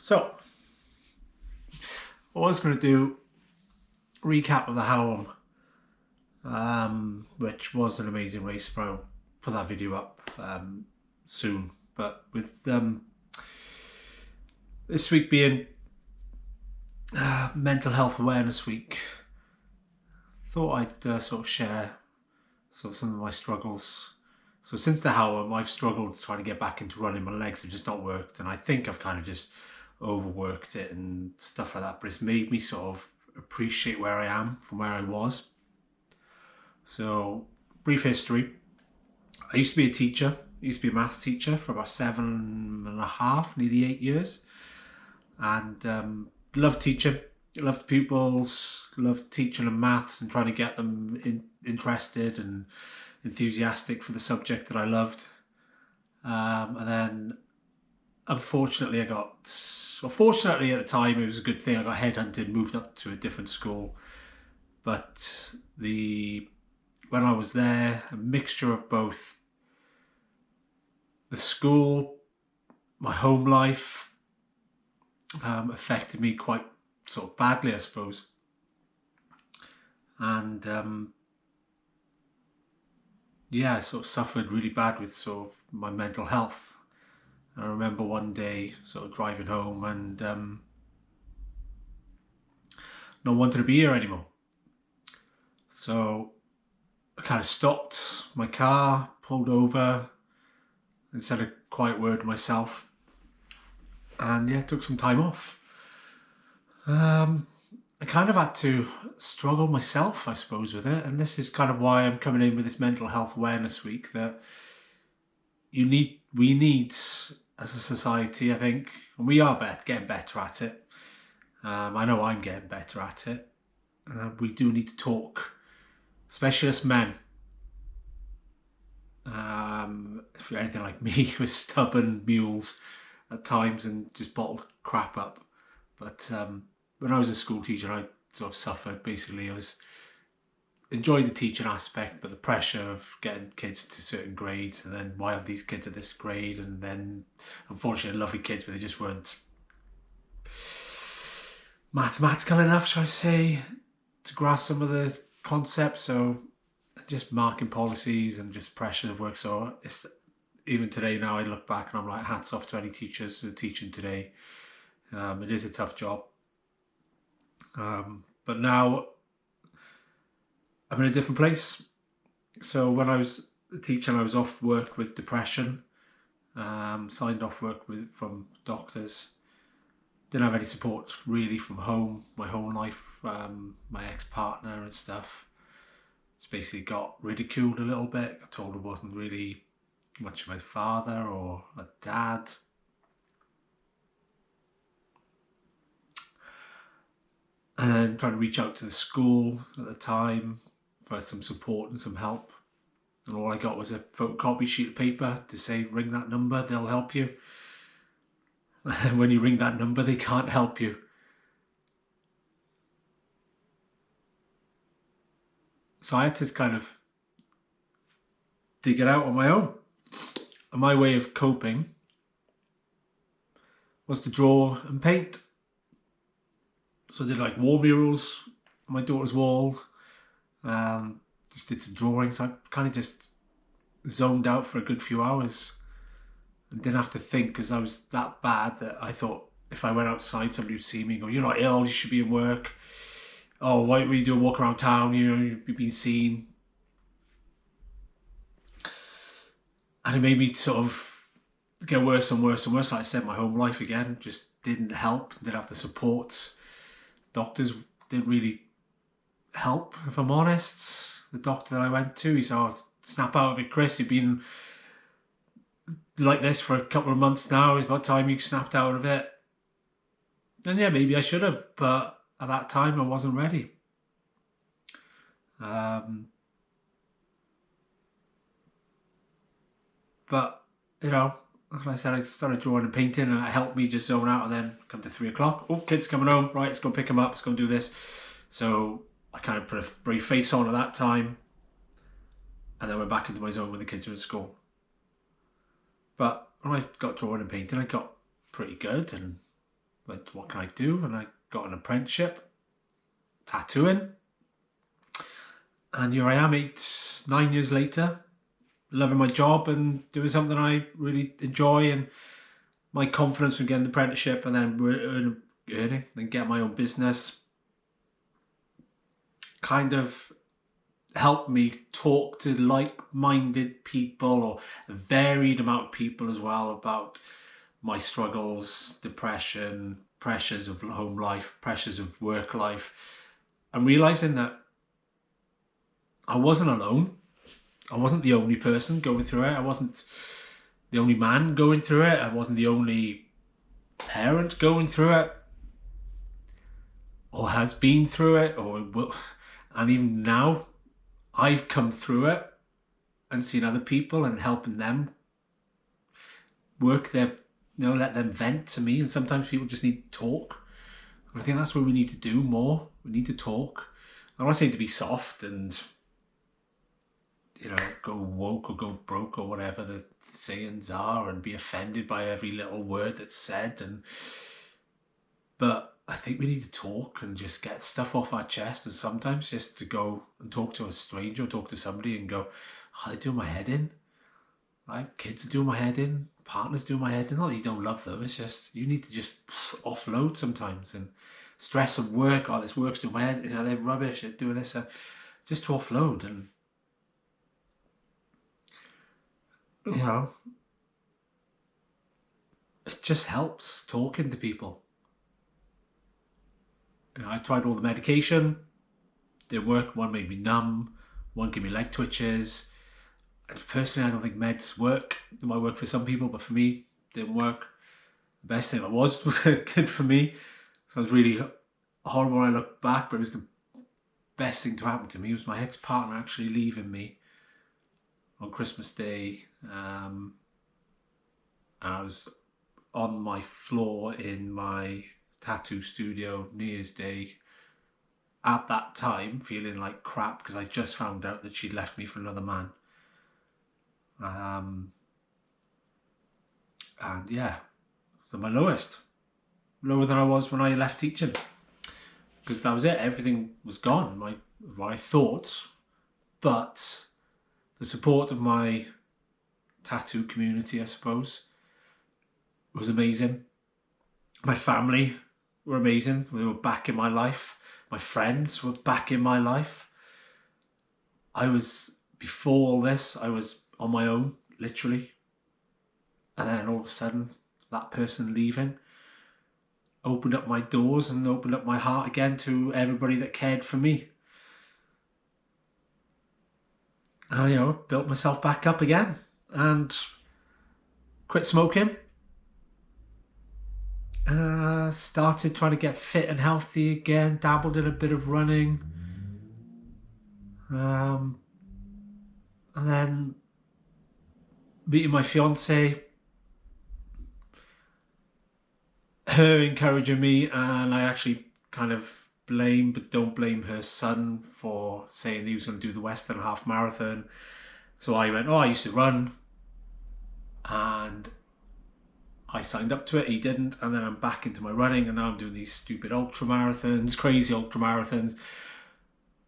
So, I was going to do a recap of the Hallam, which was an amazing race, but I'll put that video up soon. But with this week being Mental Health Awareness Week, thought I'd sort of share some of my struggles. So since the Hallam, I've struggled trying to get back into running. My legs have just not worked, and I think I've kind of just overworked it and stuff like that. But it's made me sort of appreciate where I am from where I was. So, brief history. I used to be a teacher. I used to be a maths teacher for about 7.5, nearly 8 years. And loved teaching. Loved pupils. Loved teaching them maths and trying to get them interested and enthusiastic for the subject that I loved. And then, unfortunately, fortunately at the time, it was a good thing. I got headhunted, moved up to a different school. But when I was there, a mixture of both the school, my home life, affected me quite sort of badly, I suppose. And I sort of suffered really bad with sort of my mental health. And I remember one day sort of driving home and not wanting to be here anymore. So I kind of stopped my car, pulled over, and just had a quiet word with myself. And took some time off. I kind of had to struggle myself, I suppose, with it. And this is kind of why I'm coming in with this Mental Health Awareness Week, that we need as a society, I think, and we are getting better at it. I know I'm getting better at it. We do need to talk, especially us men. If you're anything like me, with stubborn mules at times and just bottled crap up. But when I was a school teacher, I sort of suffered. Basically, I enjoyed the teaching aspect, but the pressure of getting kids to certain grades, and then why aren't these kids at this grade? And then, unfortunately, lovely kids, but they just weren't mathematical enough, shall I say, to grasp some of the concepts. So just marking policies and just pressure of work. So it's even today now I look back and I'm like, hats off to any teachers who are teaching today. It is a tough job. But now I'm in a different place. So when I was teaching, I was off work with depression, signed off work from doctors. Didn't have any support really from home, my home life, my ex-partner and stuff. Just basically got ridiculed a little bit. Got told I wasn't really much of a father or a dad. And then trying to reach out to the school at the time for some support and some help. And all I got was a photocopy sheet of paper to say, ring that number, they'll help you. And when you ring that number, they can't help you. So I had to kind of dig it out on my own. And my way of coping was to draw and paint. So I did like wall murals on my daughter's wall. Just did some drawings. I kind of just zoned out for a good few hours and didn't have to think, because I was that bad that I thought if I went outside, somebody would see me and go, "You're not ill, you should be in work. Oh, why were you doing a walk around town? You've been seen." And it made me sort of get worse and worse and worse. Like I said, my home life again just didn't help. Didn't have the support. Doctors didn't really help, if I'm honest. The doctor that I went to, he said, "Oh, snap out of it, Chris. You've been like this for a couple of months now. It's about time you snapped out of it." And yeah, maybe I should have, but at that time I wasn't ready. But, like I said, I started drawing and painting, and it helped me just zone out. And then come to 3 o'clock, oh, kid's coming home, right, let's go pick him up, let's go do this. So I kind of put a brave face on at that time, and then went back into my zone when the kids were in school. But when I got drawing and painting, I got pretty good, and but what can I do? And I got an apprenticeship, tattooing. And here I am 9 years later, loving my job and doing something I really enjoy, and my confidence from getting the apprenticeship and then earning and get my own business kind of helped me talk to like-minded people, or a varied amount of people as well, about my struggles, depression, pressures of home life, pressures of work life, and realizing that I wasn't alone. I wasn't the only person going through it. I wasn't the only man going through it. I wasn't the only parent going through it, or has been through it, or will. And even now, I've come through it and seen other people and helping them work their, let them vent to me. And sometimes people just need to talk. And I think that's what we need to do more. We need to talk. I'm not saying to be soft and, go woke or go broke or whatever the sayings are, and be offended by every little word that's said. But I think we need to talk and just get stuff off our chest, and sometimes just to go and talk to a stranger or talk to somebody and go, oh, they're doing my head in. Right? Kids are doing my head in. Partners doing my head in. Not that you don't love them, it's just you need to just offload sometimes. And stress of work, oh, this work's doing my head, they're rubbish, they're doing this. Just to offload. And it just helps talking to people. I tried all the medication, didn't work. One made me numb, one gave me leg twitches. And personally, I don't think meds work. They might work for some people, but for me, didn't work. The best thing that was good for me. Sounds really horrible when I look back, but it was the best thing to happen to me. It was my ex-partner actually leaving me on Christmas Day. And I was on my floor in my tattoo studio New Year's Day at that time, feeling like crap because I just found out that she'd left me for another man. And yeah, so my lowest, lower than I was when I left teaching, because that was it. Everything was gone. What I thought, but the support of my tattoo community, I suppose, was amazing. My family were amazing. They were back in my life. My friends were back in my life. Before all this, I was on my own, literally. And then all of a sudden, that person leaving opened up my doors and opened up my heart again to everybody that cared for me. And, built myself back up again and quit smoking. Started trying to get fit and healthy again, dabbled in a bit of running. And then meeting my fiance, her encouraging me, and I actually kind of blame, but don't blame her son for saying he was going to do the Western Half Marathon. So I went, I used to run, and I signed up to it, he didn't, and then I'm back into my running, and now I'm doing these stupid ultra marathons, crazy ultra marathons.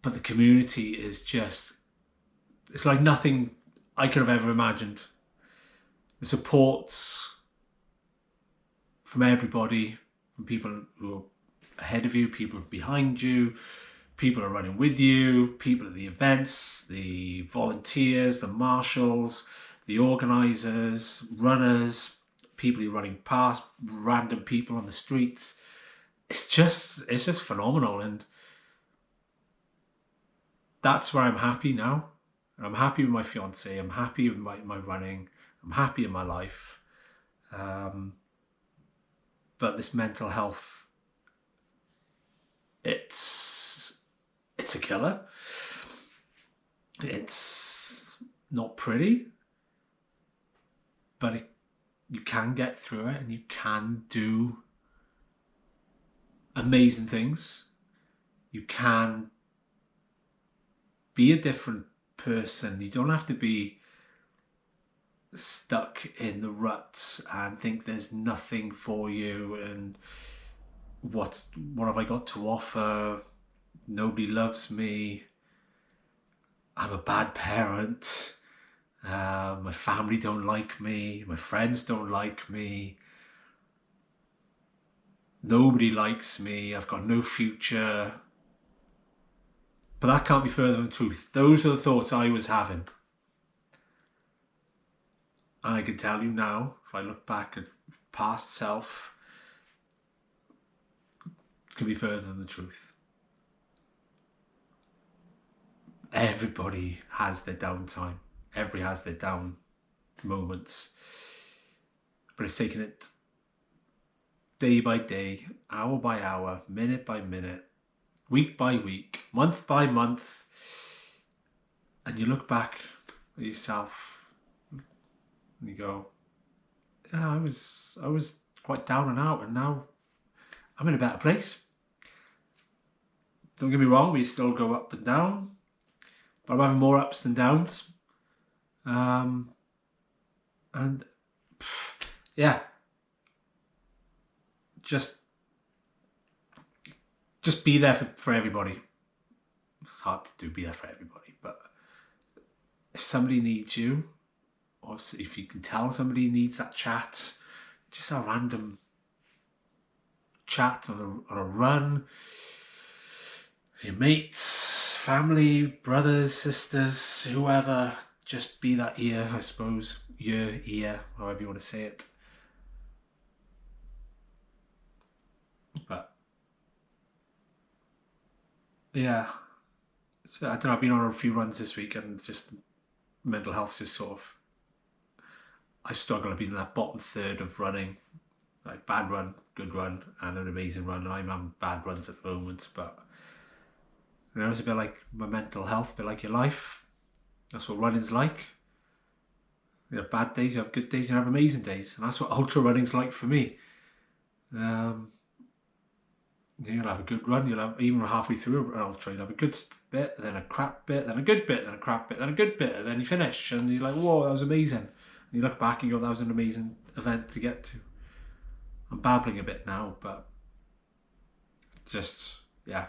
But the community is just, it's like nothing I could have ever imagined. The support from everybody, from people who are ahead of you, people behind you, people are running with you, people at the events, the volunteers, the marshals, the organisers, runners, people you're running past, random people on the streets. It's just phenomenal. And that's where I'm happy now. I'm happy with my fiance. I'm happy with my running. I'm happy in my life. But this mental health, it's a killer. It's not pretty, but you can get through it, and you can do amazing things. You can be a different person. You don't have to be stuck in the ruts and think there's nothing for you, and what have I got to offer? Nobody loves me. I'm a bad parent. My family don't like me. My friends don't like me. Nobody likes me. I've got no future. But that can't be further from the truth. Those are the thoughts I was having. And I can tell you now, if I look back at past self, it can be further than the truth. Everybody has their downtime. Everybody has their down moments. But it's taking it day by day, hour by hour, minute by minute, week by week, month by month. And you look back at yourself and you go, yeah, I was quite down and out, and now I'm in a better place. Don't get me wrong, we still go up and down, but I'm having more ups than downs. And yeah, just be there for everybody. It's hard to do, be there for everybody, but if somebody needs you, or if you can tell somebody needs that chat, just a random chat on a run, your mates, family, brothers, sisters, whoever, just be that ear, I suppose, your ear, however you want to say it. But yeah, so I don't know, I've been on a few runs this week, and just mental health just sort of, I struggle. I've been in that bottom third of running, like bad run, good run, and an amazing run. And I'm on bad runs at the moment, but you know, it's a bit like my mental health, a bit like your life. That's what running's like. You have bad days, you have good days, you have amazing days, and that's what ultra running's like for me. You'll have a good run, you'll have, even halfway through an ultra, you'll have a good bit, then a crap bit, then a good bit, then a crap bit, then a good bit, and then you finish, and you're like, whoa, that was amazing. And you look back and you go, that was an amazing event to get to. I'm babbling a bit now, but just, yeah,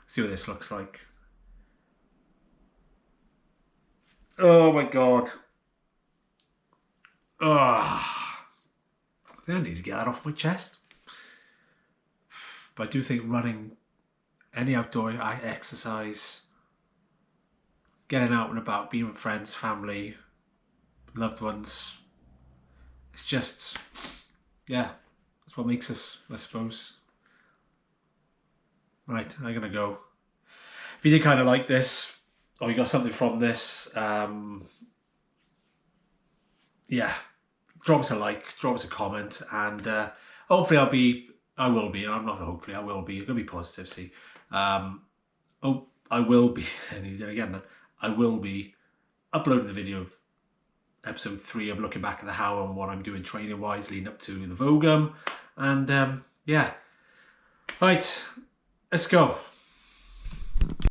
see what this looks like. Oh my God. I think I need to get that off my chest. But I do think running, any outdoor exercise, getting out and about, being with friends, family, loved ones, it's just, yeah, that's what makes us, I suppose. Right, I'm gonna go. If you did kind of like this, or you got something from this, yeah, drop us a like, drop us a comment, and hopefully I will be, I'm not hopefully, I will be, you're going to be positive, see. I will be, and again, I will be uploading the video of episode 3 of looking back at the how and what I'm doing training wise leading up to the Vogum, and yeah, right, let's go.